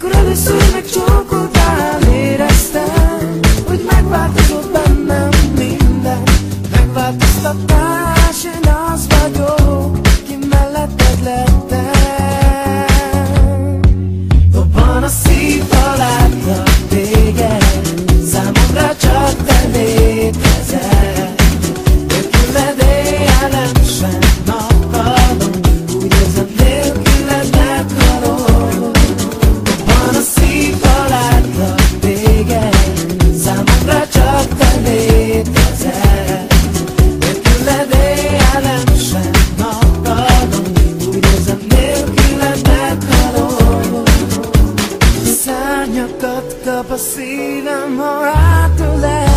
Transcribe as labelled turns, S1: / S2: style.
S1: Mikor először megcsókoltál, éreztem, hogy megváltozott bennem minden. Megváltoztattál, s én az vagyok, ki melletted lettem. Dobban a szív, ha látlak téged, számomra csak te létezel. Nélküled éjjel sem nappalom, úgy érzem, nélküled meghalom. Dobban a szív, ha látlak téged, számomra csak te létezel. Nélküled éjjel sem nappalom, úgy érzem, nélküled meghalom. Szárnyakat kap a szívem, ha átölel.